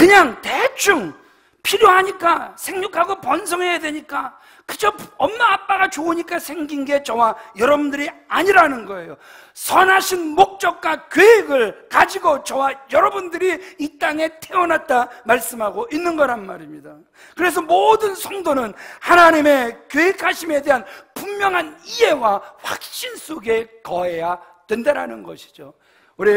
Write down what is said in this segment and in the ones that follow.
그냥 대충 필요하니까 생육하고 번성해야 되니까 그저 엄마 아빠가 좋으니까 생긴 게 저와 여러분들이 아니라는 거예요. 선하신 목적과 계획을 가지고 저와 여러분들이 이 땅에 태어났다 말씀하고 있는 거란 말입니다. 그래서 모든 성도는 하나님의 계획하심에 대한 분명한 이해와 확신 속에 거해야 된다는 것이죠. 우리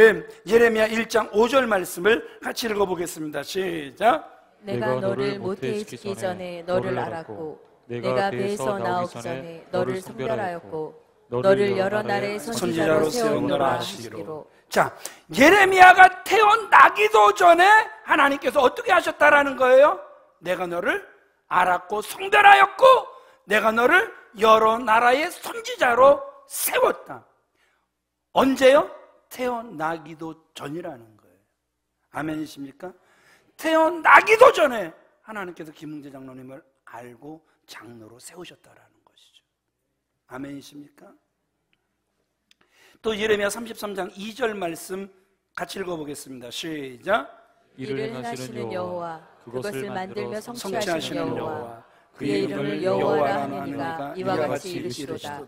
예레미야 1장 5절 말씀을 같이 읽어보겠습니다. 시작. 내가 너를 모태시키기 전에 너를 알았고 내가 배에서 나오기 전에 너를 선별하였고 너를 여러 나라의 선지자로 세우노라 하시기로. 자, 예레미야가 태어나기도 전에 하나님께서 어떻게 하셨다라는 거예요? 내가 너를 알았고 성별하였고 내가 너를 여러 나라의 선지자로 세웠다. 언제요? 태어나기도 전이라는 거예요. 아멘이십니까? 태어나기도 전에 하나님께서 김웅재 장로님을 알고 장로로 세우셨다라는 것이죠. 아멘이십니까? 또 예레미야 33장 2절 말씀 같이 읽어보겠습니다. 시작. 이를 행하시는 여호와 그것을 만들며 성취하시는 여호와 그의 이름을 여호와라 하느니가 이와 같이 이르시로다.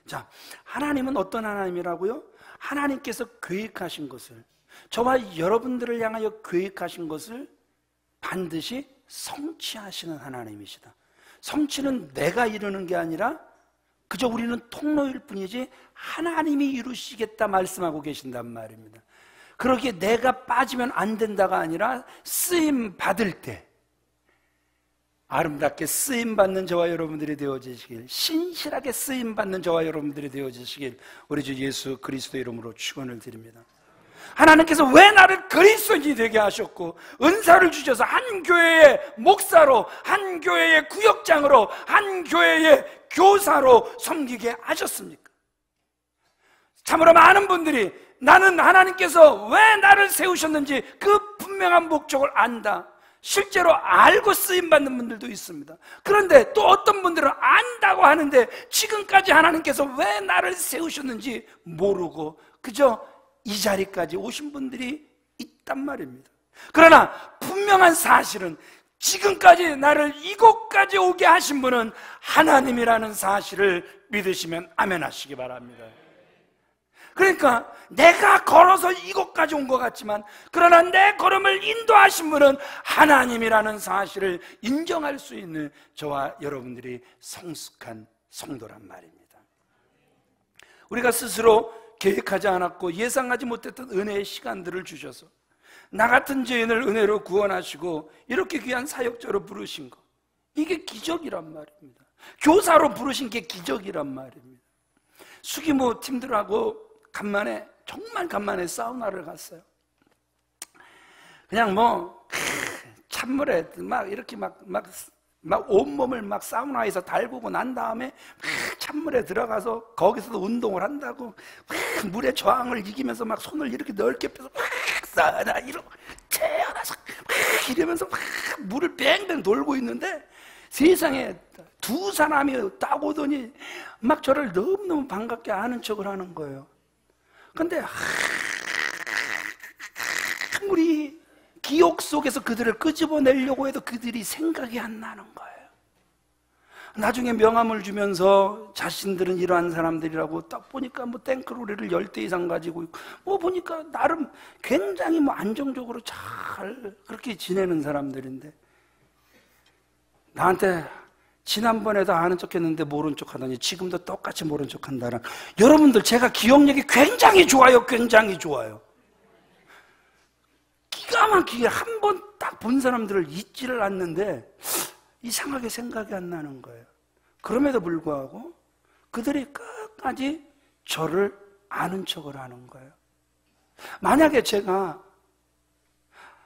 자, 하나님은 어떤 하나님이라고요? 하나님께서 계획하신 것을, 저와 여러분들을 향하여 계획하신 것을 반드시 성취하시는 하나님이시다. 성취는 내가 이루는 게 아니라 그저 우리는 통로일 뿐이지 하나님이 이루시겠다 말씀하고 계신단 말입니다. 그러기에 내가 빠지면 안 된다가 아니라 쓰임 받을 때 아름답게 쓰임받는 저와 여러분들이 되어지시길, 신실하게 쓰임받는 저와 여러분들이 되어지시길 우리 주 예수 그리스도의 이름으로 축원을 드립니다. 하나님께서 왜 나를 그리스도인이 되게 하셨고 은사를 주셔서 한 교회의 목사로, 한 교회의 구역장으로, 한 교회의 교사로 섬기게 하셨습니까? 참으로 많은 분들이 나는 하나님께서 왜 나를 세우셨는지 그 분명한 목적을 안다, 실제로 알고 쓰임받는 분들도 있습니다. 그런데 또 어떤 분들은 안다고 하는데 지금까지 하나님께서 왜 나를 세우셨는지 모르고 그저 이 자리까지 오신 분들이 있단 말입니다. 그러나 분명한 사실은 지금까지 나를 이곳까지 오게 하신 분은 하나님이라는 사실을 믿으시면 아멘 하시기 바랍니다. 그러니까 내가 걸어서 이곳까지 온 것 같지만 그러나 내 걸음을 인도하신 분은 하나님이라는 사실을 인정할 수 있는 저와 여러분들이 성숙한 성도란 말입니다. 우리가 스스로 계획하지 않았고 예상하지 못했던 은혜의 시간들을 주셔서 나 같은 죄인을 은혜로 구원하시고 이렇게 귀한 사역자로 부르신 것, 이게 기적이란 말입니다. 교사로 부르신 게 기적이란 말입니다. 수기모 팀들하고 정말 간만에 사우나를 갔어요. 그냥 찬물에 이렇게 온몸을 사우나에서 달구고 난 다음에 찬물에 들어가서 거기서도 운동을 한다고 물의 저항을 이기면서 손을 이렇게 넓게 펴서 사나 이러고 태어나서 이러면서 물을 뱅뱅 돌고 있는데 세상에 두 사람이 딱 오더니 저를 너무너무 반갑게 아는 척을 하는 거예요. 근데 아무리 기억 속에서 그들을 끄집어내려고 해도 그들이 생각이 안 나는 거예요. 나중에 명함을 주면서 자신들은 이러한 사람들이라고 딱 보니까 땡크로리를 10대 이상 가지고 있고 보니까 나름 굉장히 안정적으로 잘 그렇게 지내는 사람들인데 나한테 지난번에도 아는 척 했는데 모른 척 하더니 지금도 똑같이 모른 척 한다는. 여러분들 제가 기억력이 굉장히 좋아요. 굉장히 좋아요. 기가 막히게 한 번 딱 본 사람들을 잊지를 않는데 이상하게 생각이 안 나는 거예요. 그럼에도 불구하고 그들이 끝까지 저를 아는 척을 하는 거예요. 만약에 제가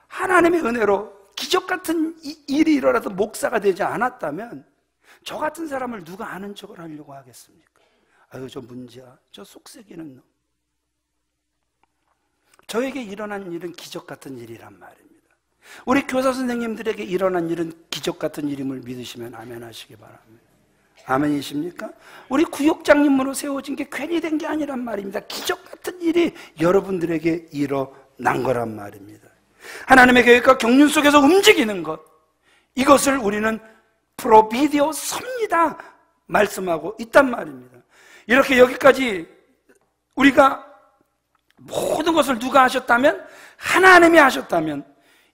하나님의 은혜로 기적 같은 일이 일어나서 목사가 되지 않았다면 저 같은 사람을 누가 아는 척을 하려고 하겠습니까? 아유, 저 문제야, 저 속색이는 놈. 저에게 일어난 일은 기적 같은 일이란 말입니다. 우리 교사 선생님들에게 일어난 일은 기적 같은 일임을 믿으시면 아멘 하시기 바랍니다. 아멘이십니까? 우리 구역장님으로 세워진 게 괜히 된 게 아니란 말입니다. 기적 같은 일이 여러분들에게 일어난 거란 말입니다. 하나님의 계획과 경륜 속에서 움직이는 것, 이것을 우리는 프로비디오 섭니다 말씀하고 있단 말입니다. 이렇게 여기까지 우리가 모든 것을 누가 하셨다면? 하나님이 하셨다면,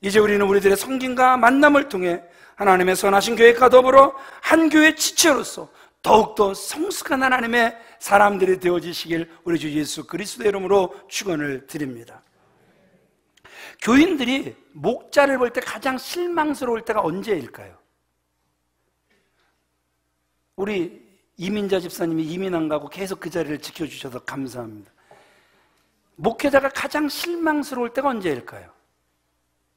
이제 우리는 우리들의 성김과 만남을 통해 하나님의 선하신 계획과 더불어 한 교회 지체로서 더욱더 성숙한 하나님의 사람들이 되어지시길 우리 주 예수 그리스도의 이름으로 축원을 드립니다. 교인들이 목자를 볼 때 가장 실망스러울 때가 언제일까요? 우리 이민자 집사님이 이민 안 가고 계속 그 자리를 지켜주셔서 감사합니다. 목회자가 가장 실망스러울 때가 언제일까요?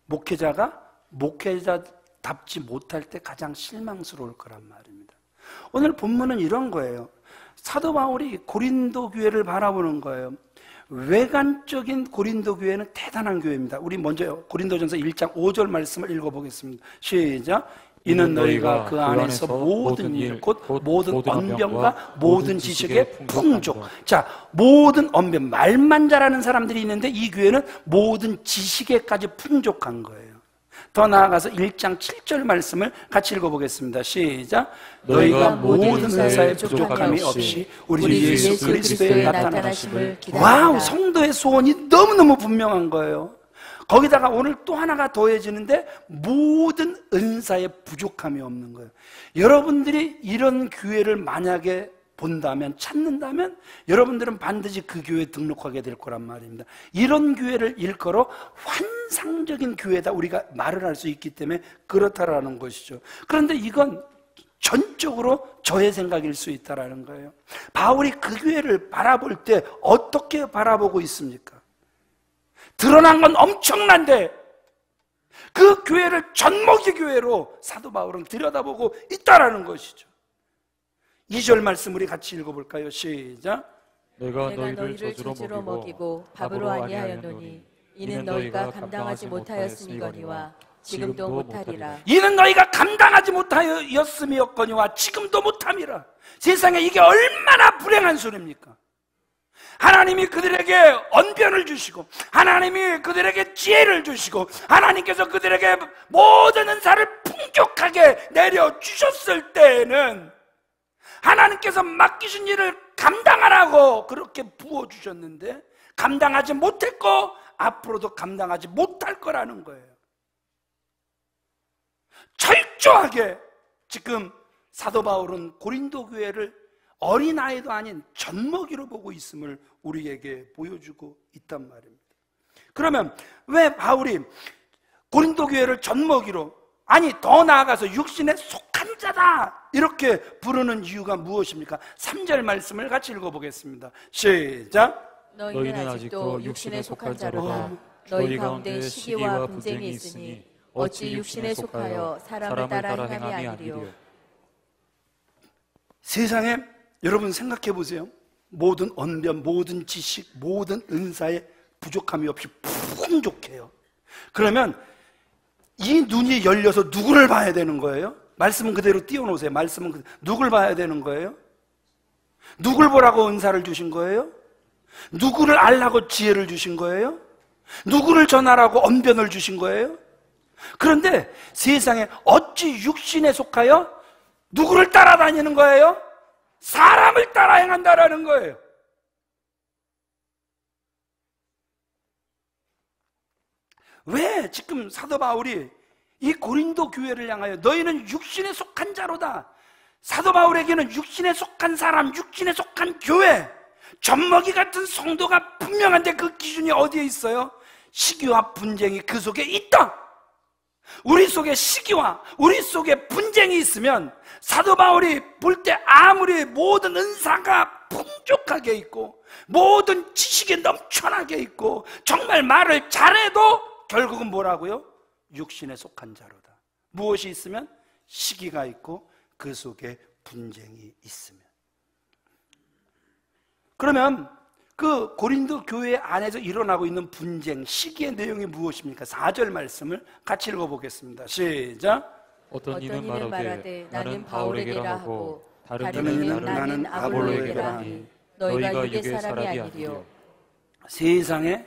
목회자가 목회자답지 못할 때 가장 실망스러울 거란 말입니다. 오늘 본문은 이런 거예요. 사도 바울이 고린도 교회를 바라보는 거예요. 외관적인 고린도 교회는 대단한 교회입니다. 우리 먼저 고린도전서 1장 5절 말씀을 읽어보겠습니다. 시작. 이는 너희가 그 안에서 모든 일, 곧 모든 언변과 모든 지식의 풍족. 자, 모든 언변, 말만 잘하는 사람들이 있는데 이 교회는 모든 지식에까지 풍족한 거예요. 더 나아가서 1장 7절 말씀을 같이 읽어보겠습니다. 시작. 너희가 모든 은사에 부족함이 없이 우리 예수 그리스도의 나타나심을 기다린다. 와우, 성도의 소원이 너무너무 분명한 거예요. 거기다가 오늘 또 하나가 더해지는데 모든 은사에 부족함이 없는 거예요. 여러분들이 이런 교회를 만약에 본다면, 찾는다면 여러분들은 반드시 그 교회에 등록하게 될 거란 말입니다. 이런 교회를 일컬어 환상적인 교회다 우리가 말을 할 수 있기 때문에 그렇다라는 것이죠. 그런데 이건 전적으로 저의 생각일 수 있다라는 거예요. 바울이 그 교회를 바라볼 때 어떻게 바라보고 있습니까? 드러난 건 엄청난데 그 교회를 젖먹이 교회로 사도 바울은 들여다보고 있다라는 것이죠. 2절 말씀 우리 같이 읽어볼까요? 시작. 내가 너희를 저주로 먹이고 밥으로 아니하였노니 이는 너희가 감당하지 못하였음이거니와 지금도 못하리라. 이는 너희가 감당하지 못하였음이었거니와 지금도 못함이라. 세상에 이게 얼마나 불행한 소리입니까? 하나님이 그들에게 언변을 주시고 하나님이 그들에게 지혜를 주시고 하나님께서 그들에게 모든 은사를 풍족하게 내려주셨을 때에는 하나님께서 맡기신 일을 감당하라고 그렇게 부어주셨는데 감당하지 못했고 앞으로도 감당하지 못할 거라는 거예요. 철저하게 지금 사도 바울은 고린도 교회를 어린아이도 아닌 젖먹이로 보고 있음을 우리에게 보여주고 있단 말입니다. 그러면 왜 바울이 고린도 교회를 젖먹이로, 아니 더 나아가서 육신에 속한 자다 이렇게 부르는 이유가 무엇입니까? 3절 말씀을 같이 읽어보겠습니다. 시작. 너희는 아직도 육신에 속한 자로다. 너희 가운데 시기와 분쟁이 있으니 어찌 육신에 속하여 사람을 따라 행함이 아니리요. 세상에 여러분 생각해 보세요. 모든 언변, 모든 지식, 모든 은사에 부족함이 없이 풍족해요. 그러면 이 눈이 열려서 누구를 봐야 되는 거예요? 말씀은 그대로 띄워놓으세요. 말씀은 누굴 봐야 되는 거예요? 누굴 보라고 은사를 주신 거예요? 누구를 알라고 지혜를 주신 거예요? 누구를 전하라고 언변을 주신 거예요? 그런데 세상에 어찌 육신에 속하여 누구를 따라다니는 거예요? 사람을 따라 행한다라는 거예요. 왜 지금 사도 바울이 이 고린도 교회를 향하여 너희는 육신에 속한 자로다. 사도 바울에게는 육신에 속한 사람, 육신에 속한 교회, 젖먹이 같은 성도가 분명한데 그 기준이 어디에 있어요? 시기와 분쟁이 그 속에 있다. 우리 속에 시기와 우리 속에 분쟁이 있으면 사도 바울이 볼 때 아무리 모든 은사가 풍족하게 있고 모든 지식이 넘쳐나게 있고 정말 말을 잘해도 결국은 뭐라고요? 육신에 속한 자로다. 무엇이 있으면? 시기가 있고 그 속에 분쟁이 있으면. 그러면 그 고린도 교회 안에서 일어나고 있는 분쟁, 시기의 내용이 무엇입니까? 4절 말씀을 같이 읽어보겠습니다. 시작. 어떤 이는 말하되 나는 바울에게라 하고 다른 이는 나는 아볼로에게라 하니 너희가 육의 사람이 아니리요. 세상에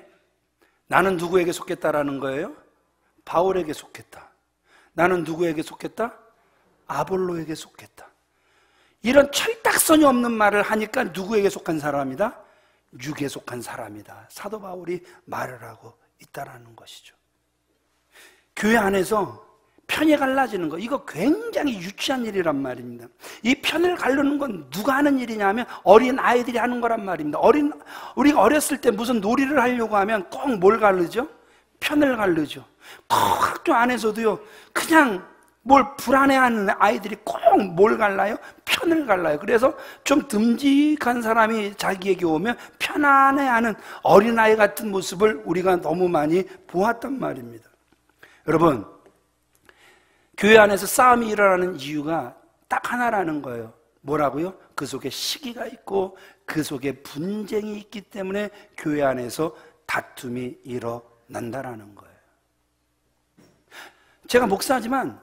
나는 누구에게 속했다라는 거예요? 바울에게 속했다. 나는 누구에게 속했다? 아볼로에게 속했다. 이런 철딱선이 없는 말을 하니까 누구에게 속한 사람이다? 육에 속한 사람이다. 사도 바울이 말을 하고 있다라는 것이죠. 교회 안에서 편이 갈라지는 거, 이거 굉장히 유치한 일이란 말입니다. 이 편을 가르는 건 누가 하는 일이냐 하면 어린 아이들이 하는 거란 말입니다. 우리가 어렸을 때 무슨 놀이를 하려고 하면 꼭 뭘 가르죠? 편을 가르죠. 꼭 학교 안에서도요, 그냥 뭘 불안해하는 아이들이 꼭 뭘 갈라요? 편을 갈라요. 그래서 좀 듬직한 사람이 자기에게 오면 편안해하는 어린아이 같은 모습을 우리가 너무 많이 보았단 말입니다. 여러분, 교회 안에서 싸움이 일어나는 이유가 딱 하나라는 거예요. 뭐라고요? 그 속에 시기가 있고 그 속에 분쟁이 있기 때문에 교회 안에서 다툼이 일어난다라는 거예요. 제가 목사지만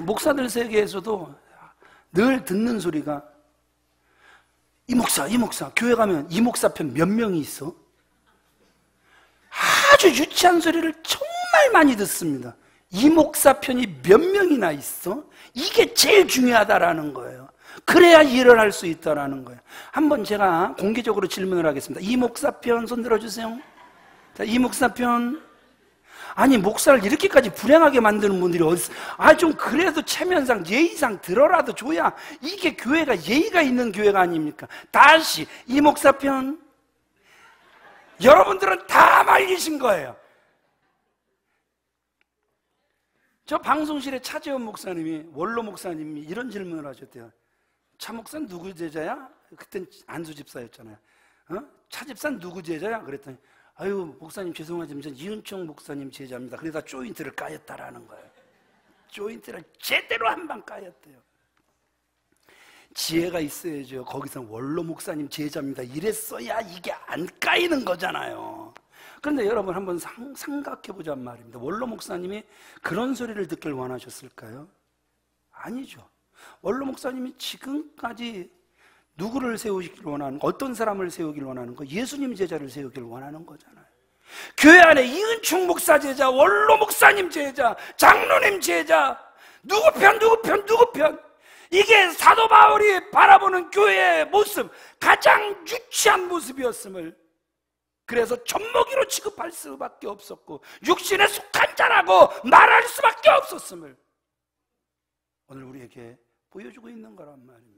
목사들 세계에서도 늘 듣는 소리가 이 목사 교회 가면 이 목사 편 몇 명이 있어? 아주 유치한 소리를 정말 많이 듣습니다. 이 목사 편이 몇 명이나 있어? 이게 제일 중요하다라는 거예요. 그래야 일을 할 수 있다라는 거예요. 한번 제가 공개적으로 질문을 하겠습니다. 이 목사 편 손 들어주세요. 자, 이 목사 편. 아니, 목사를 이렇게까지 불행하게 만드는 분들이 어딨어? 좀 그래도 체면상 예의상 들어라도 줘야 이게 교회가 예의가 있는 교회가 아닙니까? 다시 이 목사 편. 여러분들은 다 말리신 거예요. 저 방송실에 차재원 목사님이, 원로 목사님이 이런 질문을 하셨대요. 차 목사는 누구 제자야? 그땐 안수 집사였잖아요. 차 집사는 누구 제자야? 그랬더니 아유, 목사님 죄송하지만 전 이은총 목사님 제자입니다. 그러다 조인트를 까였다라는 거예요. 조인트를 제대로 한 방 까였대요. 지혜가 있어야죠. 거기서 원로 목사님 제자입니다 이랬어야 이게 안 까이는 거잖아요. 그런데 여러분 한번 생각해보자는 말입니다. 원로 목사님이 그런 소리를 듣길 원하셨을까요? 아니죠. 원로 목사님이 지금까지 누구를 세우길 원하는 거, 어떤 사람을 세우길 원하는 거? 예수님 제자를 세우길 원하는 거잖아요. 교회 안에 이은총 목사 제자, 원로 목사님 제자, 장로님 제자, 누구 편 이게 사도 바울이 바라보는 교회의 모습, 가장 유치한 모습이었음을, 그래서 젖먹이로 취급할 수밖에 없었고 육신에 속한 자라고 말할 수밖에 없었음을 오늘 우리에게 보여주고 있는 거란 말입니다.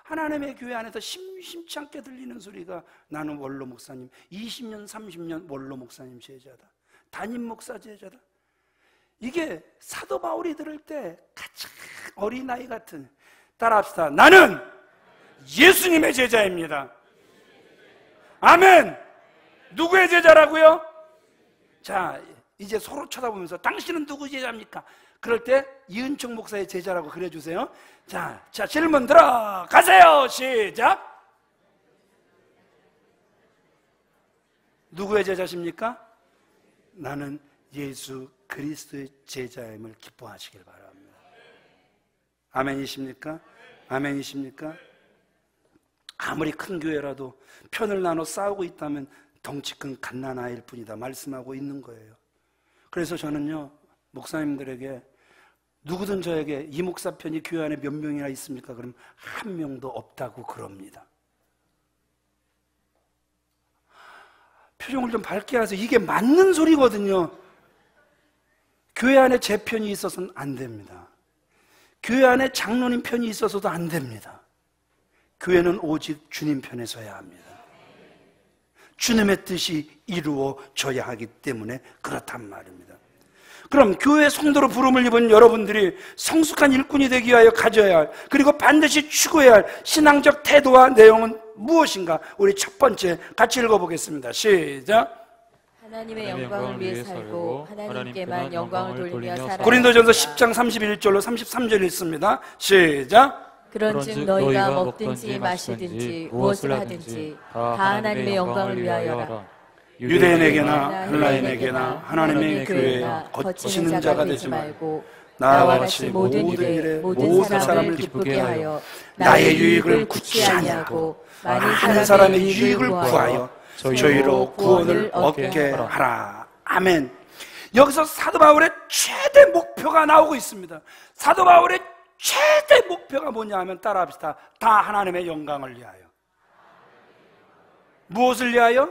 하나님의 교회 안에서 심심치 않게 들리는 소리가 나는 원로 목사님 20년 30년 원로 목사님 제자다, 담임 목사 제자다. 이게 사도 바울이 들을 때 가장 어린아이 같은, 따라합시다. 나는 예수님의 제자입니다. 아멘. 누구의 제자라고요? 자, 이제 서로 쳐다보면서 당신은 누구 제자입니까? 그럴 때 이은총 목사의 제자라고 그래주세요. 자, 질문 들어가세요. 시작. 누구의 제자십니까? 나는 예수 그리스도의 제자임을 기뻐하시길 바랍니다. 아멘이십니까? 아멘이십니까? 아무리 큰 교회라도 편을 나눠 싸우고 있다면 덩치 큰 갓난아이일 뿐이다 말씀하고 있는 거예요. 그래서 저는요, 목사님들에게 누구든 저에게 이 목사 편이 교회 안에 몇 명이나 있습니까? 그럼 한 명도 없다고 그럽니다. 표정을 좀 밝게 하세요. 이게 맞는 소리거든요. 교회 안에 제 편이 있어서는 안 됩니다. 교회 안에 장로님 편이 있어서도 안 됩니다. 교회는 오직 주님 편에 서야 합니다. 주님의 뜻이 이루어져야 하기 때문에 그렇단 말입니다. 그럼 교회 성도로 부름을 입은 여러분들이 성숙한 일꾼이 되기 위하여 가져야 할, 그리고 반드시 추구해야 할 신앙적 태도와 내용은 무엇인가? 우리 첫 번째 같이 읽어보겠습니다. 시작. 하나님의 영광을 위해 살고 하나님께만 영광을 돌리며 살아. 고린도전서 10장 31절로 33절 읽습니다. 시작. 그런즉 너희가 먹든지 마시든지 무엇을 하든지 다 하나님의 영광을 위하여라. 유대인에게나 헬라인에게나 하나님의 교회에 거치는 자가 되지 말고 나와 같이 모든 일에 모든 사람을 기쁘게 하여 나의 유익을 구치 아니하고 많은 사람의 유익을 구하여 저희로 구원을 얻게 하라. 아멘. 여기서 사도 바울의 최대 목표가 나오고 있습니다. 사도 바울의 최대 목표가 뭐냐 하면 따라합시다. 다 하나님의 영광을 위하여. 무엇을 위하여?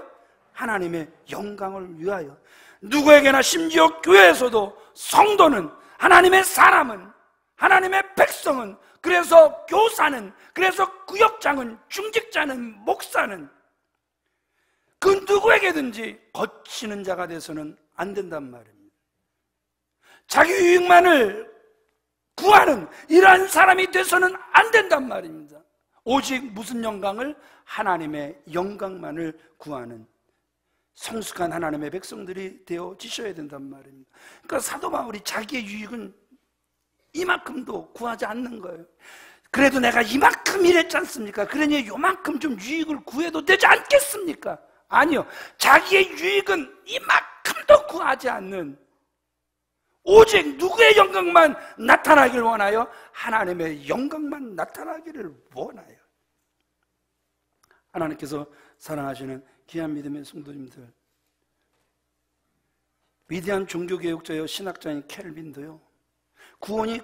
하나님의 영광을 위하여. 누구에게나, 심지어 교회에서도 성도는, 하나님의 사람은, 하나님의 백성은, 그래서 교사는, 그래서 구역장은, 중직자는, 목사는 그 누구에게든지 거치는 자가 돼서는 안 된단 말입니다. 자기 유익만을 구하는 이러한 사람이 돼서는 안 된단 말입니다. 오직 무슨 영광을? 하나님의 영광만을 구하는 성숙한 하나님의 백성들이 되어지셔야 된단 말입니다. 그러니까 사도 바울이 자기의 유익은 이만큼도 구하지 않는 거예요. 그래도 내가 이만큼 일했지 않습니까? 그러니 요만큼 좀 유익을 구해도 되지 않겠습니까? 아니요. 자기의 유익은 이만큼도 구하지 않는, 오직 누구의 영광만 나타나기를 원하여? 하나님의 영광만 나타나기를 원하여. 하나님께서 사랑하시는 귀한 믿음의 성도님들, 위대한 종교개혁자여 신학자인 켈빈도요, 구원이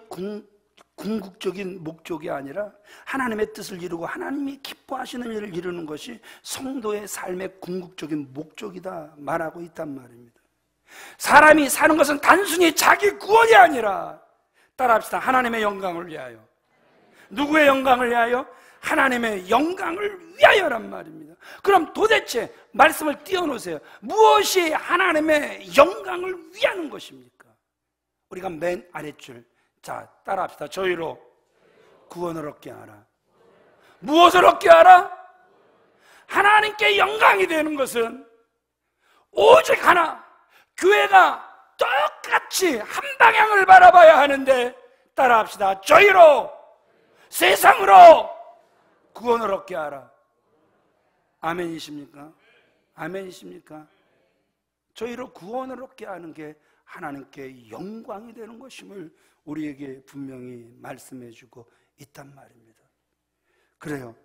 궁극적인 목적이 아니라 하나님의 뜻을 이루고 하나님이 기뻐하시는 일을 이루는 것이 성도의 삶의 궁극적인 목적이다 말하고 있단 말입니다. 사람이 사는 것은 단순히 자기 구원이 아니라, 따라합시다, 하나님의 영광을 위하여. 누구의 영광을 위하여? 하나님의 영광을 위하여란 말입니다. 그럼 도대체 말씀을 띄워놓으세요. 무엇이 하나님의 영광을 위하는 것입니까? 우리가 맨 아랫줄, 자, 따라합시다. 저희로 구원을 얻게 하라. 무엇을 얻게 하라? 하나님께 영광이 되는 것은 오직 하나, 교회가 똑같이 한 방향을 바라봐야 하는데, 따라합시다. 저희로 세상으로 구원을 얻게 하라. 아멘이십니까? 아멘이십니까? 저희로 구원을 얻게 하는 게 하나님께 영광이 되는 것임을 우리에게 분명히 말씀해 주고 있단 말입니다. 그래요.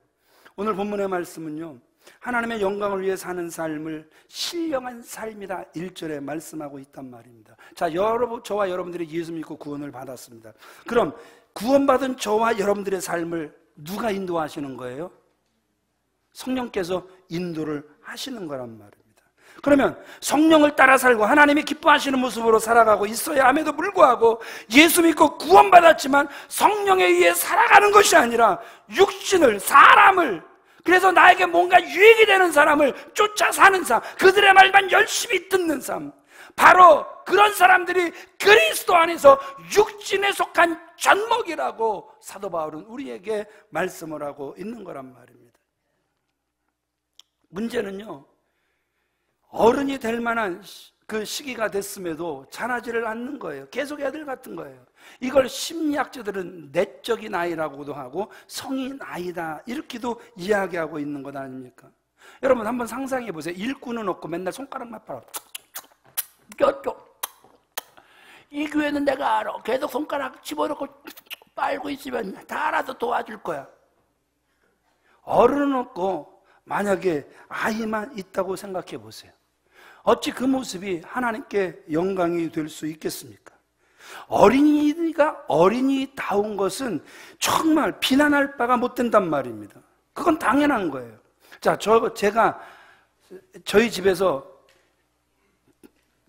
오늘 본문의 말씀은요, 하나님의 영광을 위해 사는 삶을 신령한 삶이다 1절에 말씀하고 있단 말입니다. 자, 저와 여러분들이 예수 믿고 구원을 받았습니다. 그럼 구원받은 저와 여러분들의 삶을 누가 인도하시는 거예요? 성령께서 인도를 하시는 거란 말입니다. 그러면 성령을 따라 살고 하나님이 기뻐하시는 모습으로 살아가고 있어야 함에도 불구하고, 예수 믿고 구원받았지만 성령에 의해 살아가는 것이 아니라 육신을, 사람을, 그래서 나에게 뭔가 유익이 되는 사람을 쫓아 사는 삶, 그들의 말만 열심히 듣는 삶, 바로 그런 사람들이 그리스도 안에서 육신에 속한 젖먹이라고 사도 바울은 우리에게 말씀을 하고 있는 거란 말입니다. 문제는요, 어른이 될 만한 그 시기가 됐음에도 자라지를 않는 거예요. 계속 애들 같은 거예요. 이걸 심리학자들은 내적인 아이라고도 하고 성인 아이다 이렇게도 이야기하고 있는 것 아닙니까? 여러분 한번 상상해 보세요. 일꾼은 없고 맨날 손가락만 빨아. 이 교회는 내가 알아. 계속 손가락 집어넣고 빨고 있으면 다 알아서 도와줄 거야. 어른은 없고 만약에 아이만 있다고 생각해 보세요. 어찌 그 모습이 하나님께 영광이 될 수 있겠습니까? 어린이가 어린이다운 것은 정말 비난할 바가 못 된단 말입니다. 그건 당연한 거예요. 자, 제가 저희 집에서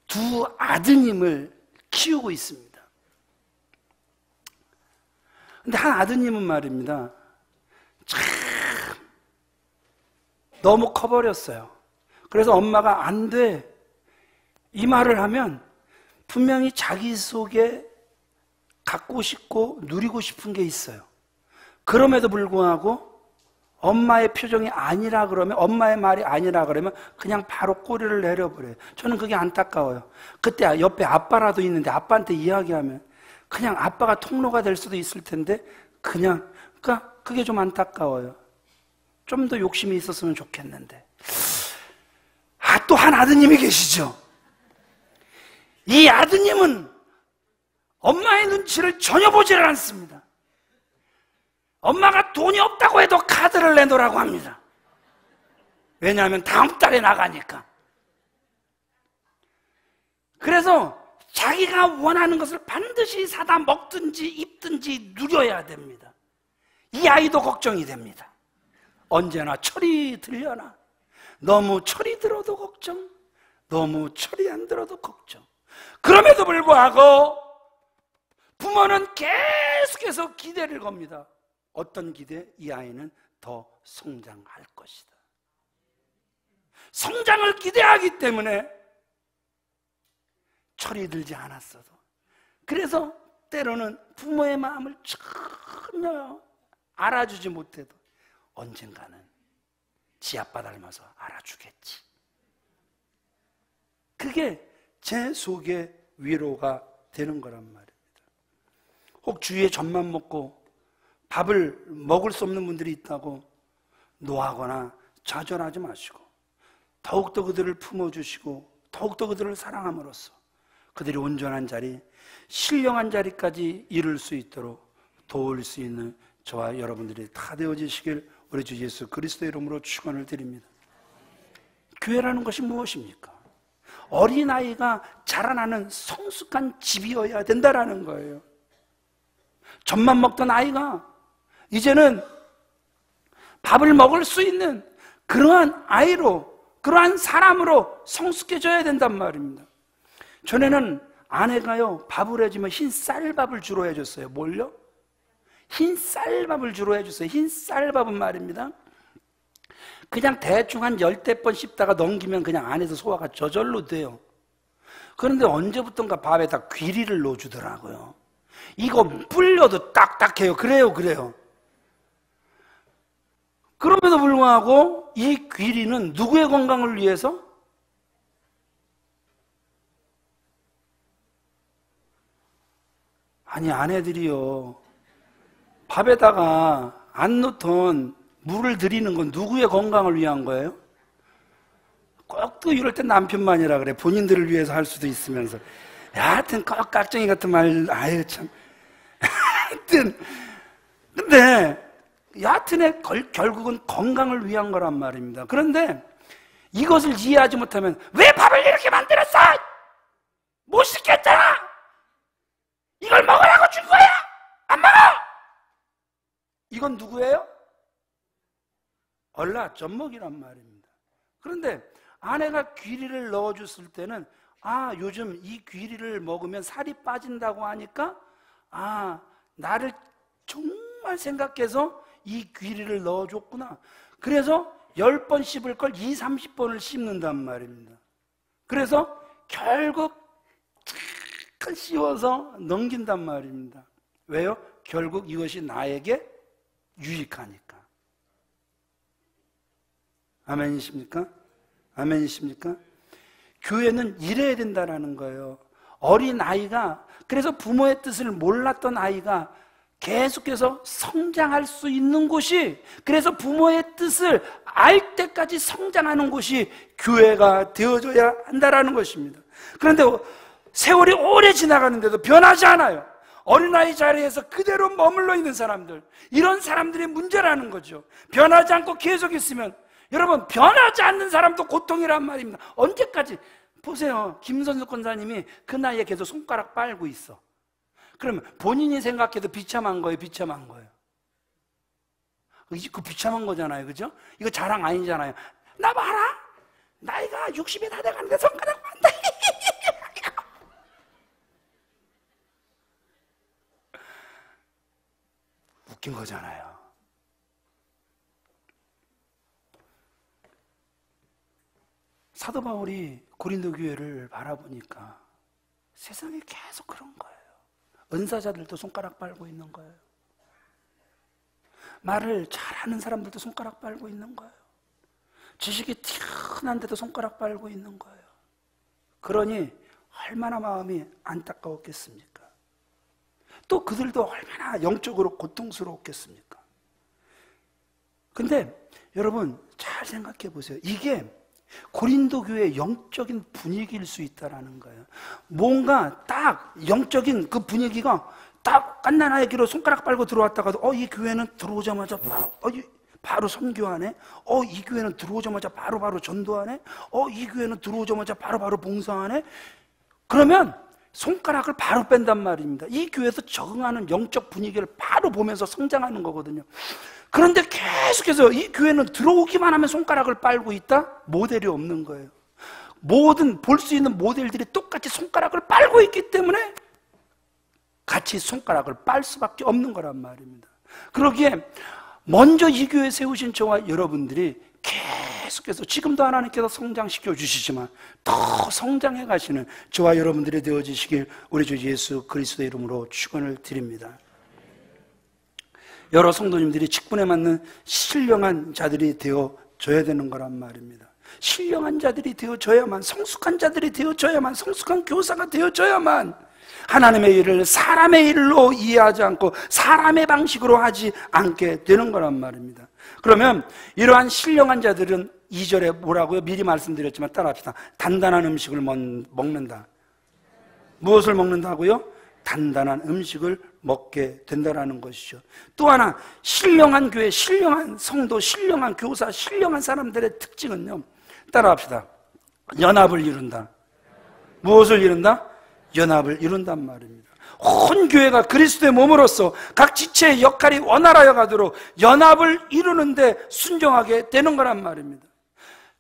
두 아드님을 키우고 있습니다. 근데 한 아드님은 말입니다, 참 너무 커버렸어요. 그래서 엄마가 안 돼, 이 말을 하면 분명히 자기 속에 갖고 싶고 누리고 싶은 게 있어요. 그럼에도 불구하고 엄마의 표정이 아니라 그러면, 엄마의 말이 아니라 그러면 그냥 바로 꼬리를 내려버려요. 저는 그게 안타까워요. 그때 옆에 아빠라도 있는데 아빠한테 이야기하면 그냥 아빠가 통로가 될 수도 있을 텐데 그러니까 그게 좀 안타까워요. 좀 더 욕심이 있었으면 좋겠는데. 또 한 아드님이 계시죠. 이 아드님은 엄마의 눈치를 전혀 보지를 않습니다. 엄마가 돈이 없다고 해도 카드를 내놓으라고 합니다. 왜냐하면 다음 달에 나가니까. 그래서 자기가 원하는 것을 반드시 사다 먹든지 입든지 누려야 됩니다. 이 아이도 걱정이 됩니다. 언제나 철이 들려나, 너무 철이 들어도 걱정, 너무 철이 안 들어도 걱정. 그럼에도 불구하고 부모는 계속해서 기대를 겁니다. 어떤 기대? 이 아이는 더 성장할 것이다. 성장을 기대하기 때문에 철이 들지 않았어도, 그래서 때로는 부모의 마음을 전혀 알아주지 못해도 언젠가는 지 아빠 닮아서 알아주겠지. 그게 제 속에 위로가 되는 거란 말입니다. 혹 주위에 젖만 먹고 밥을 먹을 수 없는 분들이 있다고 노하거나 좌절하지 마시고, 더욱더 그들을 품어주시고 더욱더 그들을 사랑함으로써 그들이 온전한 자리, 신령한 자리까지 이룰 수 있도록 도울 수 있는 저와 여러분들이 다 되어지시길 우리 주 예수 그리스도의 이름으로 축원을 드립니다. 교회라는 것이 무엇입니까? 어린아이가 자라나는 성숙한 집이어야 된다라는 거예요. 젖만 먹던 아이가 이제는 밥을 먹을 수 있는 그러한 아이로, 그러한 사람으로 성숙해져야 된단 말입니다. 전에는 아내가요, 밥을 해주면 흰 쌀밥을 주로 해줬어요. 뭘요? 흰 쌀밥을 주로 해줬어요. 흰 쌀밥은 말입니다, 그냥 대충 한 10대 번 씹다가 넘기면 그냥 안에서 소화가 저절로 돼요. 그런데 언제부턴가 밥에다 귀리를 넣어주더라고요. 이거 불려도 딱딱해요. 그래요. 그럼에도 불구하고 이 귀리는 누구의 건강을 위해서? 아니, 아내들이요, 밥에다가 안 넣던 물을 들이는 건 누구의 건강을 위한 거예요? 꼭 또 이럴 땐 남편만이라 그래. 본인들을 위해서 할 수도 있으면서. 하여튼 꼭 깍쟁이 같은 말, 아유 참. 하여튼 근데 여하튼에 결국은 건강을 위한 거란 말입니다. 그런데 이것을 이해하지 못하면 왜 밥을 이렇게 만들었어? 못 시켰잖아. 이걸 먹으라고 준 거야. 안 먹어. 이건 누구예요? 얼라 젖먹이란 말입니다. 그런데 아내가 귀리를 넣어줬을 때는, 아, 요즘 이 귀리를 먹으면 살이 빠진다고 하니까, 아, 나를 정말 생각해서 이 귀리를 넣어줬구나. 그래서 10번 씹을 걸 20, 30번을 씹는단 말입니다. 그래서 결국 착 씌워서 넘긴단 말입니다. 왜요? 결국 이것이 나에게 유익하니까. 아멘이십니까? 아멘이십니까? 교회는 이래야 된다는 거예요. 어린 아이가, 그래서 부모의 뜻을 몰랐던 아이가 계속해서 성장할 수 있는 곳이, 그래서 부모의 뜻을 알 때까지 성장하는 곳이 교회가 되어줘야 한다는 것입니다. 그런데 세월이 오래 지나가는데도 변하지 않아요. 어린아이 자리에서 그대로 머물러 있는 사람들, 이런 사람들이 문제라는 거죠. 변하지 않고 계속 있으면, 여러분, 변하지 않는 사람도 고통이란 말입니다. 언제까지? 보세요, 김선수 권사님이 그 나이에 계속 손가락 빨고 있어. 그러면 본인이 생각해도 비참한 거예요, 비참한 거예요? 그 비참한 거잖아요, 그죠? 이거 자랑 아니잖아요. 나 봐라, 나이가 60이 다 돼가는데 손가락 빤다. 웃긴 거잖아요. 사도 바울이 고린도 교회를 바라보니까 세상에 계속 그런 거예요. 은사자들도 손가락 빨고 있는 거예요. 말을 잘하는 사람들도 손가락 빨고 있는 거예요. 지식이 뛰어난데도 손가락 빨고 있는 거예요. 그러니 얼마나 마음이 안타까웠겠습니까? 또 그들도 얼마나 영적으로 고통스러웠겠습니까? 근데 여러분 잘 생각해 보세요. 이게 고린도 교회의 영적인 분위기일 수 있다는 거예요. 뭔가 딱 영적인 그 분위기가 딱 갓난아기로 손가락 빨고 들어왔다가도 이 교회는 들어오자마자 바로 선교하네. 이 교회는 들어오자마자 바로 전도하네. 이 교회는 들어오자마자 바로 봉사하네. 그러면 손가락을 바로 뺀단 말입니다. 이 교회에서 적응하는 영적 분위기를 바로 보면서 성장하는 거거든요. 그런데 계속해서 이 교회는 들어오기만 하면 손가락을 빨고 있다? 모델이 없는 거예요. 모든 볼 수 있는 모델들이 똑같이 손가락을 빨고 있기 때문에 같이 손가락을 빨 수밖에 없는 거란 말입니다. 그러기에 먼저 이 교회에 세우신 저와 여러분들이 계속해서 지금도 하나님께서 성장시켜 주시지만 더 성장해 가시는 저와 여러분들이 되어지시길 우리 주 예수 그리스도의 이름으로 축원을 드립니다. 여러 성도님들이 직분에 맞는 신령한 자들이 되어져야 되는 거란 말입니다. 신령한 자들이 되어져야만, 성숙한 자들이 되어져야만, 성숙한 교사가 되어져야만 하나님의 일을 사람의 일로 이해하지 않고 사람의 방식으로 하지 않게 되는 거란 말입니다. 그러면 이러한 신령한 자들은 2절에 뭐라고요? 미리 말씀드렸지만 따라합시다. 단단한 음식을 먹는다. 무엇을 먹는다고요? 단단한 음식을 먹게 된다는 것이죠. 또 하나, 신령한 교회, 신령한 성도, 신령한 교사, 신령한 사람들의 특징은요, 따라합시다. 연합을 이룬다. 무엇을 이룬다? 연합을 이룬단 말입니다. 온 교회가 그리스도의 몸으로서 각 지체의 역할이 원활하여 가도록 연합을 이루는데 순종하게 되는 거란 말입니다.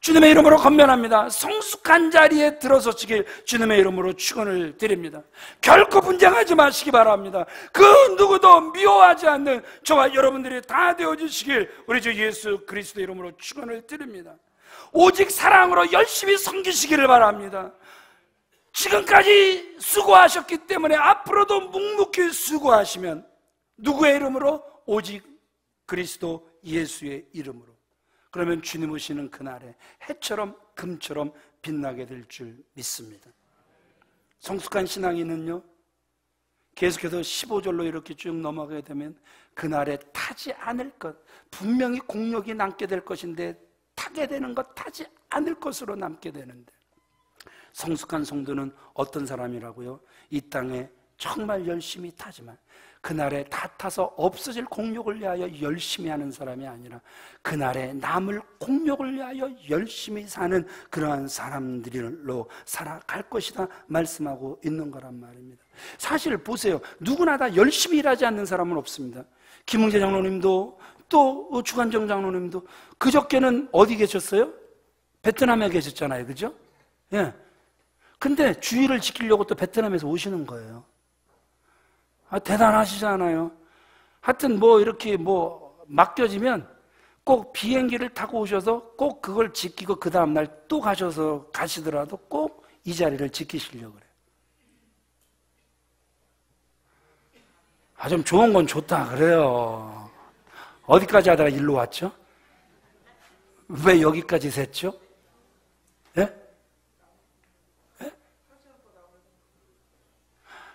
주님의 이름으로 건면합니다. 성숙한 자리에 들어서시길 주님의 이름으로 축원을 드립니다. 결코 분쟁하지 마시기 바랍니다. 그 누구도 미워하지 않는 저와 여러분들이 다 되어주시길 우리 주 예수 그리스도의 이름으로 축원을 드립니다. 오직 사랑으로 열심히 섬기시기를 바랍니다. 지금까지 수고하셨기 때문에 앞으로도 묵묵히 수고하시면 누구의 이름으로? 오직 그리스도 예수의 이름으로. 그러면 주님 오시는 그날에 해처럼 금처럼 빛나게 될 줄 믿습니다. 성숙한 신앙인은요, 계속해서 15절로 이렇게 쭉 넘어가게 되면 그날에 타지 않을 것, 분명히 공력이 남게 될 것인데 타게 되는 것, 타지 않을 것으로 남게 되는데, 성숙한 성도는 어떤 사람이라고요? 이 땅에 정말 열심히 타지만 그날에 다 타서 없어질 공력을 위하여 열심히 하는 사람이 아니라 그날에 남을 공력을 위하여 열심히 사는 그러한 사람들로 살아갈 것이다 말씀하고 있는 거란 말입니다. 사실 보세요. 누구나 다 열심히 일하지 않는 사람은 없습니다. 김웅재 장로님도 또 주관정 장로님도 그저께는 어디 계셨어요? 베트남에 계셨잖아요. 그죠? 예. 근데 주의를 지키려고 또 베트남에서 오시는 거예요. 대단하시잖아요. 하여튼 이렇게 맡겨지면 꼭 비행기를 타고 오셔서 꼭 그걸 지키고 그 다음날 또 가시더라도 꼭 이 자리를 지키시려고 그래요. 좀 좋은 건 좋다 그래요. 어디까지 하다가 일로 왔죠? 왜 여기까지 샜죠? 예? 예?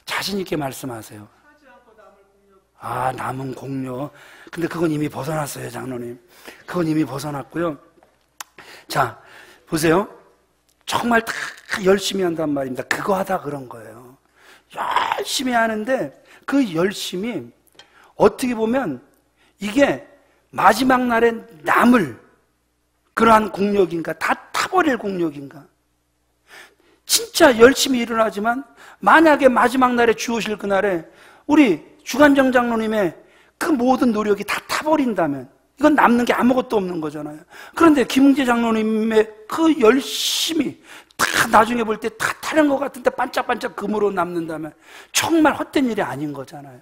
자신 있게 말씀하세요. 남은 공력. 근데 그건 이미 벗어났어요, 장로님. 그건 이미 벗어났고요. 자, 보세요. 정말 다 열심히 한단 말입니다. 그거 하다 그런 거예요. 열심히 하는데 그 열심이 어떻게 보면 이게 마지막 날에 남을 그러한 공력인가? 다 타버릴 공력인가? 진짜 열심히 일어나지만 만약에 마지막 날에 주오실 그날에 우리 주관정 장로님의 그 모든 노력이 다 타버린다면 이건 남는 게 아무것도 없는 거잖아요. 그런데 김웅재 장로님의 그 열심히 다 나중에 볼 때 다 타는 것 같은데 반짝반짝 금으로 남는다면 정말 헛된 일이 아닌 거잖아요.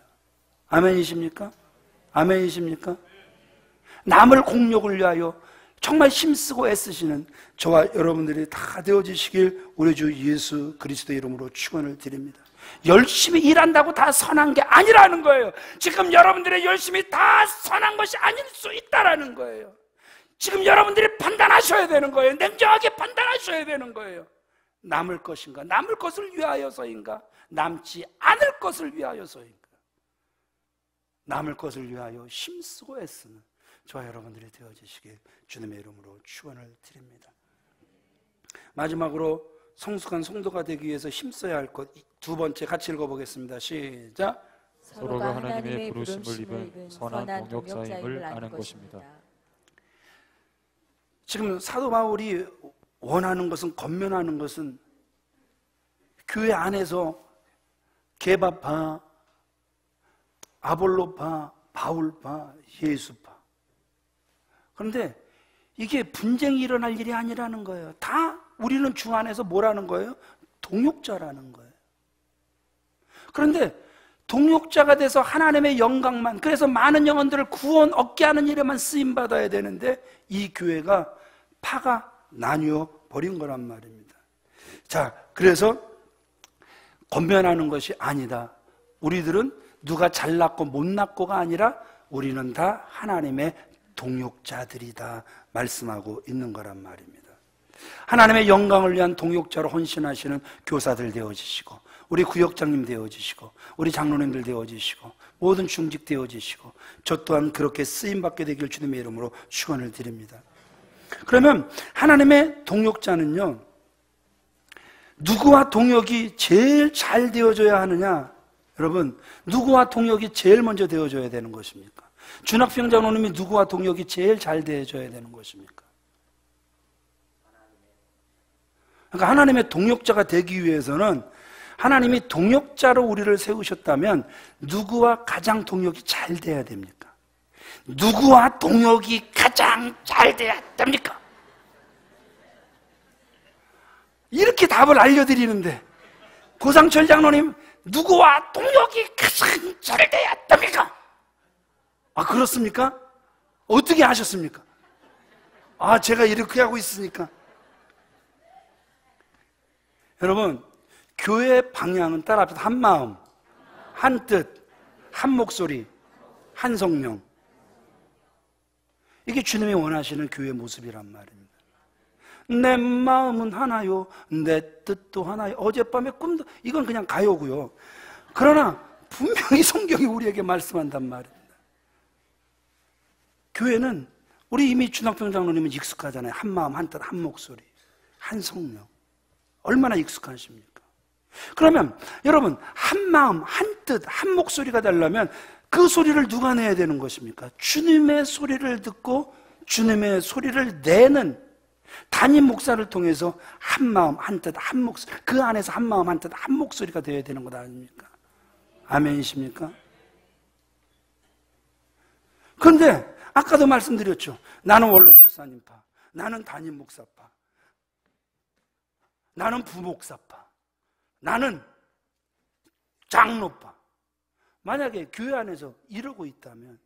아멘이십니까? 아멘이십니까? 남을 공력을 위하여 정말 힘쓰고 애쓰시는 저와 여러분들이 다 되어지시길 우리 주 예수 그리스도의 이름으로 축원을 드립니다. 열심히 일한다고 다 선한 게 아니라는 거예요. 지금 여러분들의 열심히 다 선한 것이 아닐 수 있다라는 거예요. 지금 여러분들이 판단하셔야 되는 거예요. 냉정하게 판단하셔야 되는 거예요. 남을 것인가? 남을 것을 위하여서인가? 남지 않을 것을 위하여서인가? 남을 것을 위하여 힘쓰고 애쓰는 저와 여러분들이 되어지시길 주님의 이름으로 축원을 드립니다. 마지막으로 성숙한 성도가 되기 위해서 힘써야 할 것 두 번째 같이 읽어보겠습니다. 시작. 서로가 하나님의 부르심을 입은 선한 동역자임을 아는 것입니다. 지금 사도 바울이 원하는 것은, 권면하는 것은 교회 안에서 게바파, 아볼로파, 바울파, 예수파. 그런데 이게 분쟁이 일어날 일이 아니라는 거예요. 다 우리는 주 안에서 뭐라는 거예요? 동역자라는 거예요. 그런데 동역자가 돼서 하나님의 영광만, 그래서 많은 영혼들을 구원 얻게 하는 일에만 쓰임받아야 되는데 이 교회가 파가 나뉘어 버린 거란 말입니다. 자, 그래서 권면하는 것이 아니다. 우리들은 누가 잘났고 못났고가 아니라 우리는 다 하나님의 동역자들이다 말씀하고 있는 거란 말입니다. 하나님의 영광을 위한 동역자로 헌신하시는 교사들 되어지시고, 우리 구역장님 되어지시고, 우리 장로님들 되어지시고, 모든 중직 되어지시고, 저 또한 그렇게 쓰임받게 되길 주님의 이름으로 축원을 드립니다. 그러면 하나님의 동역자는요, 누구와 동역이 제일 잘 되어져야 하느냐? 여러분, 누구와 동역이 제일 먼저 되어져야 되는 것입니까? 준학평 장로님이 누구와 동역이 제일 잘 되어져야 되는 것입니까? 그러니까 하나님의 동역자가 되기 위해서는 하나님이 동역자로 우리를 세우셨다면 누구와 가장 동역이 잘 돼야 됩니까? 누구와 동역이 가장 잘 돼야 됩니까? 이렇게 답을 알려드리는데 고상철 장로님, 누구와 동역이 가장 잘 돼야 됩니까? 아, 그렇습니까? 어떻게 하셨습니까? 아, 제가 이렇게 하고 있으니까. 여러분, 교회의 방향은 따라합시다. 한 마음, 한 뜻, 한 목소리, 한 성령. 이게 주님이 원하시는 교회의 모습이란 말입니다. 내 마음은 하나요, 내 뜻도 하나요. 어젯밤에 꿈도, 이건 그냥 가요고요. 그러나 분명히 성경이 우리에게 말씀한단 말입니다. 교회는, 우리 이미 준학평 장로님은 익숙하잖아요. 한 마음, 한 뜻, 한 목소리, 한 성령. 얼마나 익숙하십니까? 그러면 여러분, 한 마음, 한 뜻, 한 목소리가 되려면 그 소리를 누가 내야 되는 것입니까? 주님의 소리를 듣고 주님의 소리를 내는 담임 목사를 통해서 한 마음, 한 뜻, 한 목소리, 그 안에서 한 마음, 한 뜻, 한 목소리가 되어야 되는 것 아닙니까? 아멘이십니까? 그런데 아까도 말씀드렸죠. 나는 원로 목사님파, 나는 담임 목사파, 나는 부목사파, 나는 장로파. 만약에 교회 안에서 이러고 있다면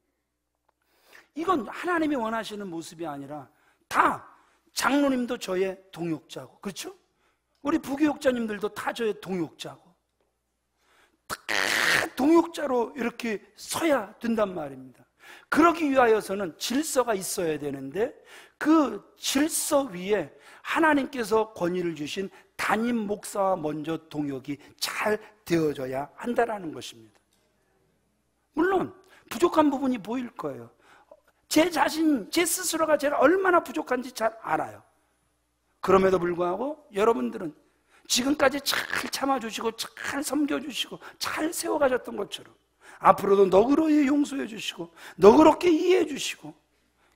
이건 하나님이 원하시는 모습이 아니라 다 장로님도 저의 동역자고, 그렇죠? 우리 부교육자님들도 다 저의 동역자고, 다 동역자로 이렇게 서야 된단 말입니다. 그러기 위하여서는 질서가 있어야 되는데 그 질서 위에 하나님께서 권위를 주신 담임 목사와 먼저 동역이 잘 되어져야 한다는 것입니다. 물론 부족한 부분이 보일 거예요. 제 자신, 제 스스로가 제가 얼마나 부족한지 잘 알아요. 그럼에도 불구하고 여러분들은 지금까지 잘 참아주시고 잘 섬겨주시고 잘 세워가셨던 것처럼 앞으로도 너그러이 용서해 주시고 너그럽게 이해해 주시고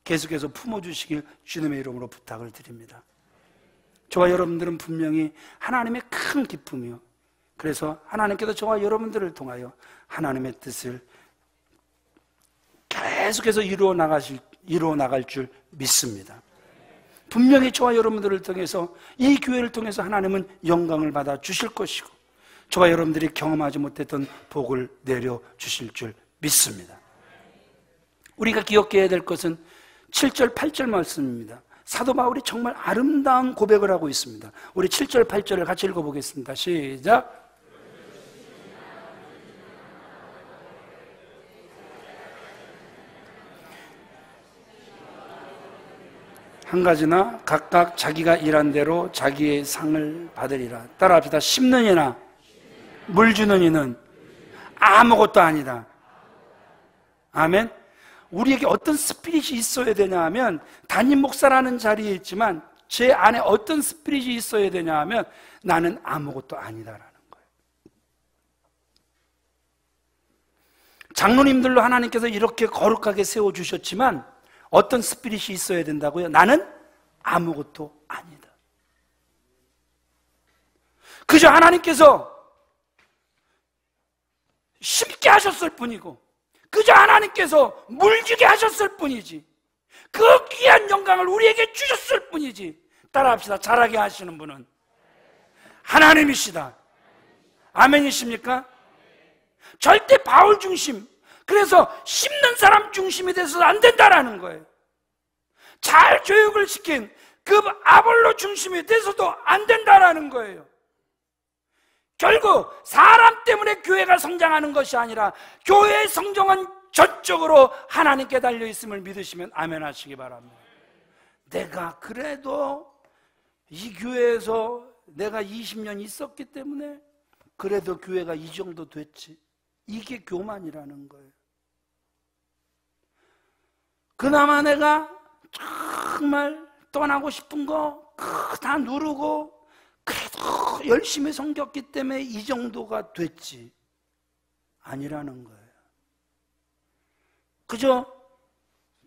계속해서 품어주시길 주님의 이름으로 부탁을 드립니다. 저와 여러분들은 분명히 하나님의 큰 기쁨이요, 그래서 하나님께서 저와 여러분들을 통하여 하나님의 뜻을 계속해서 이루어 나갈 줄 믿습니다. 분명히 저와 여러분들을 통해서, 이 교회를 통해서 하나님은 영광을 받아 주실 것이고 저와 여러분들이 경험하지 못했던 복을 내려 주실 줄 믿습니다. 우리가 기억해야 될 것은 7절 8절 말씀입니다. 사도 바울이 정말 아름다운 고백을 하고 있습니다. 우리 7절 8절을 같이 읽어보겠습니다. 시작. 한 가지나 각각 자기가 일한 대로 자기의 상을 받으리라. 따라합시다. 심는 이나 물 주는 이는 아무것도 아니다. 아멘. 우리에게 어떤 스피릿이 있어야 되냐 하면, 담임 목사라는 자리에 있지만 제 안에 어떤 스피릿이 있어야 되냐 하면 나는 아무것도 아니다라는 거예요. 장로님들로 하나님께서 이렇게 거룩하게 세워주셨지만 어떤 스피릿이 있어야 된다고요? 나는 아무것도 아니다. 그저 하나님께서 심게 하셨을 뿐이고 그저 하나님께서 물주게 하셨을 뿐이지 그 귀한 영광을 우리에게 주셨을 뿐이지. 따라합시다. 자라게 하시는 분은 하나님이시다. 아멘이십니까? 절대 바울 중심, 그래서 심는 사람 중심이 돼서는 안 된다라는 거예요. 잘 교육을 시킨 그 아볼로 중심이 돼서도 안 된다라는 거예요. 결국 사람 때문에 교회가 성장하는 것이 아니라 교회의 성장은 전적으로 하나님께 달려있음을 믿으시면 아멘 하시기 바랍니다. 내가 그래도 이 교회에서 내가 20년 있었기 때문에 그래도 교회가 이 정도 됐지, 이게 교만이라는 거예요. 그나마 내가 정말 떠나고 싶은 거 다 누르고 그래도 열심히 섬겼기 때문에 이 정도가 됐지, 아니라는 거예요. 그저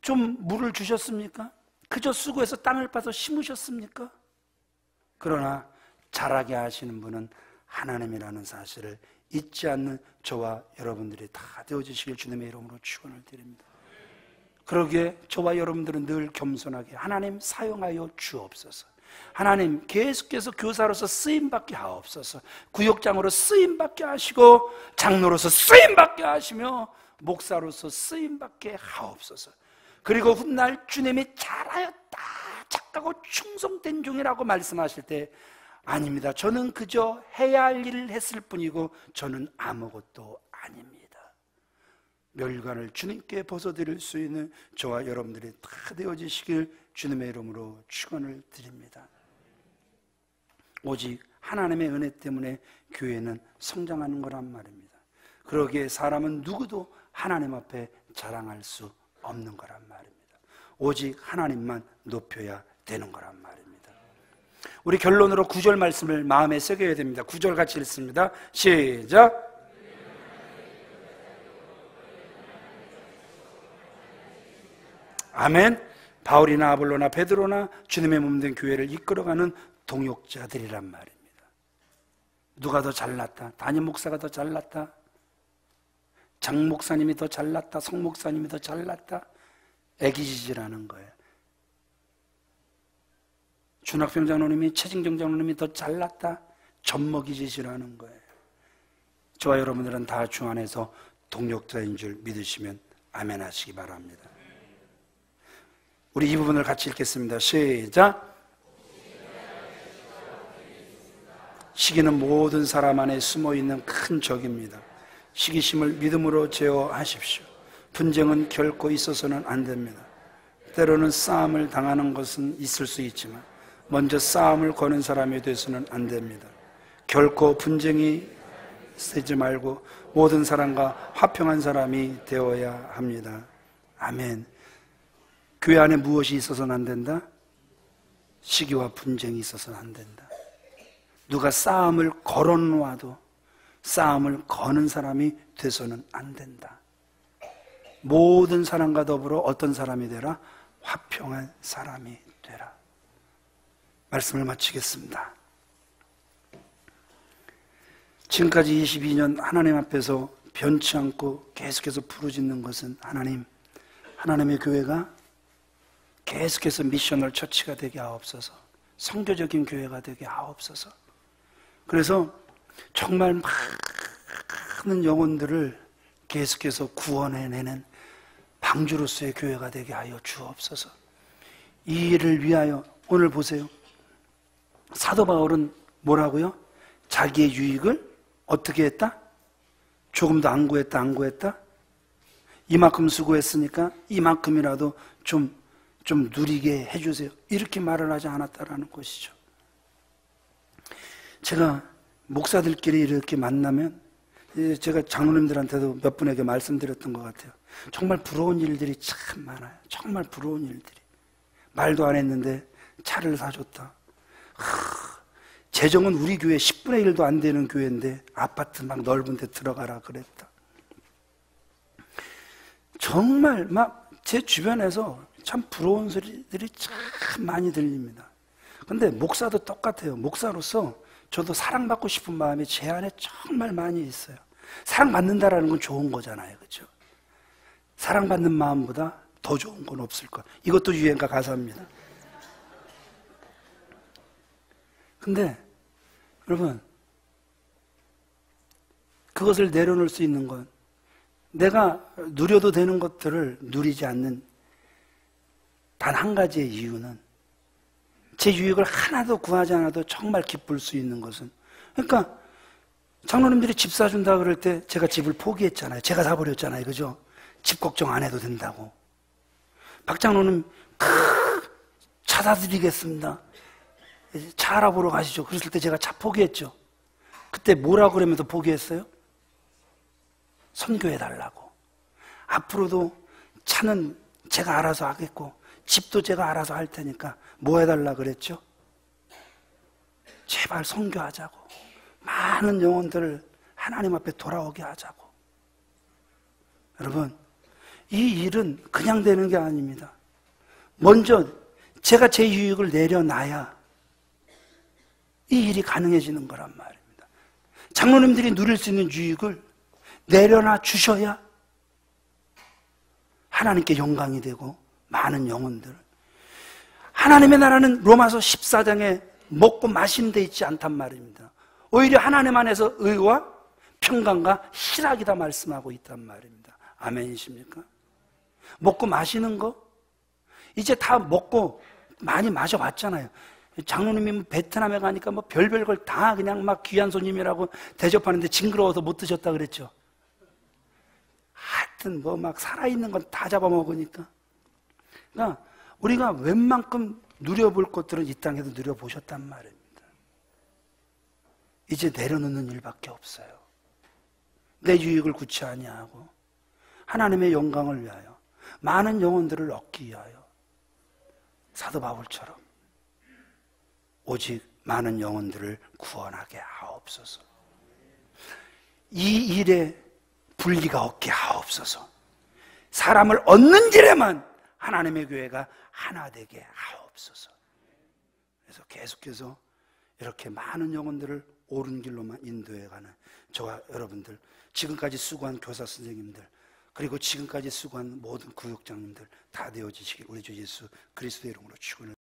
좀 물을 주셨습니까? 그저 수고해서 땅을 파서 심으셨습니까? 그러나 자라게 하시는 분은 하나님이라는 사실을 잊지 않는 저와 여러분들이 다 되어주시길 주님의 이름으로 축원을 드립니다. 그러기에 저와 여러분들은 늘 겸손하게 하나님 사용하여 주옵소서. 하나님 계속해서 교사로서 쓰임받게 하옵소서. 구역장으로 쓰임받게 하시고 장로로서 쓰임받게 하시며 목사로서 쓰임받게 하옵소서. 그리고 훗날 주님이 잘하였다, 착하고 충성된 종이라고 말씀하실 때 아닙니다, 저는 그저 해야 할 일을 했을 뿐이고 저는 아무것도 아닙니다. 멸관을 주님께 벗어드릴 수 있는 저와 여러분들이 다 되어지시길 주님의 이름으로 축원을 드립니다. 오직 하나님의 은혜 때문에 교회는 성장하는 거란 말입니다. 그러기에 사람은 누구도 하나님 앞에 자랑할 수 없는 거란 말입니다. 오직 하나님만 높여야 되는 거란 말입니다. 우리 결론으로 9절 말씀을 마음에 새겨야 됩니다. 9절 같이 읽습니다. 시작. 아멘. 바울이나 아볼로나 베드로나 주님의 몸된 교회를 이끌어가는 동역자들이란 말입니다. 누가 더 잘났다, 담임 목사가 더 잘났다, 장 목사님이 더 잘났다, 성 목사님이 더 잘났다, 애기지지라는 거예요. 준학병 장로님이, 최진경 장로님이 더 잘났다, 젖먹이지시라는 거예요. 저와 여러분들은 다 주 안에서 동역자인 줄 믿으시면 아멘 하시기 바랍니다. 우리 이 부분을 같이 읽겠습니다. 시작. 시기는 모든 사람 안에 숨어있는 큰 적입니다. 시기심을 믿음으로 제어하십시오. 분쟁은 결코 있어서는 안 됩니다. 때로는 싸움을 당하는 것은 있을 수 있지만 먼저 싸움을 거는 사람이 돼서는 안 됩니다. 결코 분쟁이 세지 말고 모든 사람과 화평한 사람이 되어야 합니다. 아멘. 교회 안에 무엇이 있어서는 안 된다? 시기와 분쟁이 있어서는 안 된다. 누가 싸움을 걸어놓아도 싸움을 거는 사람이 돼서는 안 된다. 모든 사람과 더불어 어떤 사람이 되라? 화평한 사람이 되라. 말씀을 마치겠습니다. 지금까지 22년 하나님 앞에서 변치 않고 계속해서 부르짖는 것은 하나님의 교회가 계속해서 미셔널 처치가 되게 하옵소서, 선교적인 교회가 되게 하옵소서. 그래서 정말 많은 영혼들을 계속해서 구원해내는 방주로서의 교회가 되게 하여 주옵소서. 이 일을 위하여 오늘 보세요. 사도 바울은 뭐라고요? 자기의 유익을 어떻게 했다? 조금 더 안 구했다? 이만큼 수고했으니까 이만큼이라도 좀 누리게 해주세요, 이렇게 말을 하지 않았다라는 것이죠. 제가 목사들끼리 이렇게 만나면 제가 장로님들한테도 몇 분에게 말씀드렸던 것 같아요. 정말 부러운 일들이 참 많아요. 정말 부러운 일들이. 말도 안 했는데 차를 사줬다. 재정은 우리 교회 10분의 1도 안 되는 교회인데 아파트 막 넓은 데 들어가라 그랬다. 정말 막 제 주변에서 참 부러운 소리들이 참 많이 들립니다. 근데 목사도 똑같아요. 목사로서 저도 사랑받고 싶은 마음이 제 안에 정말 많이 있어요. 사랑받는다라는 건 좋은 거잖아요. 그렇죠? 사랑받는 마음보다 더 좋은 건 없을 것. 이것도 유행가 가사입니다. 근데 여러분, 그것을 내려놓을 수 있는 건 내가 누려도 되는 것들을 누리지 않는 단 한 가지의 이유는, 제 유익을 하나도 구하지 않아도 정말 기쁠 수 있는 것은, 그러니까 장로님들이 집 사준다 그럴 때 제가 집을 포기했잖아요. 제가 사버렸잖아요. 그죠? 집 걱정 안 해도 된다고. 박 장로님 차 사드리겠습니다. 차 알아보러 가시죠. 그랬을 때 제가 차 포기했죠. 그때 뭐라고 그러면서 포기했어요? 선교해달라고. 앞으로도 차는 제가 알아서 하겠고 집도 제가 알아서 할 테니까 뭐 해달라 그랬죠? 제발 선교하자고. 많은 영혼들을 하나님 앞에 돌아오게 하자고. 여러분, 이 일은 그냥 되는 게 아닙니다. 먼저 제가 제 유익을 내려놔야 이 일이 가능해지는 거란 말입니다. 장로님들이 누릴 수 있는 유익을 내려놔 주셔야 하나님께 영광이 되고 많은 영혼들, 하나님의 나라는 로마서 14장에 먹고 마시는 데 있지 않단 말입니다. 오히려 하나님 안에서 의와 평강과 희락이다 말씀하고 있단 말입니다. 아멘이십니까? 먹고 마시는 거 이제 다 먹고 많이 마셔봤잖아요. 장로님이 베트남에 가니까 뭐 별별 걸 다 그냥 막 귀한 손님이라고 대접하는데 징그러워서 못 드셨다 그랬죠. 하여튼 뭐 막 살아있는 건 다 잡아먹으니까. 그러니까 우리가 웬만큼 누려볼 것들은 이 땅에서 누려보셨단 말입니다. 이제 내려놓는 일밖에 없어요. 내 유익을 구치 아니하고 하나님의 영광을 위하여 많은 영혼들을 얻기 위하여 사도 바울처럼 오직 많은 영혼들을 구원하게 하옵소서. 이 일에 분리가 없게 하옵소서. 사람을 얻는 일에만 하나님의 교회가 하나 되게 하옵소서. 그래서 계속해서 이렇게 많은 영혼들을 옳은 길로만 인도해가는 저와 여러분들, 지금까지 수고한 교사 선생님들, 그리고 지금까지 수고한 모든 구역장님들 다 되어지시길 우리 주 예수 그리스도의 이름으로 축원을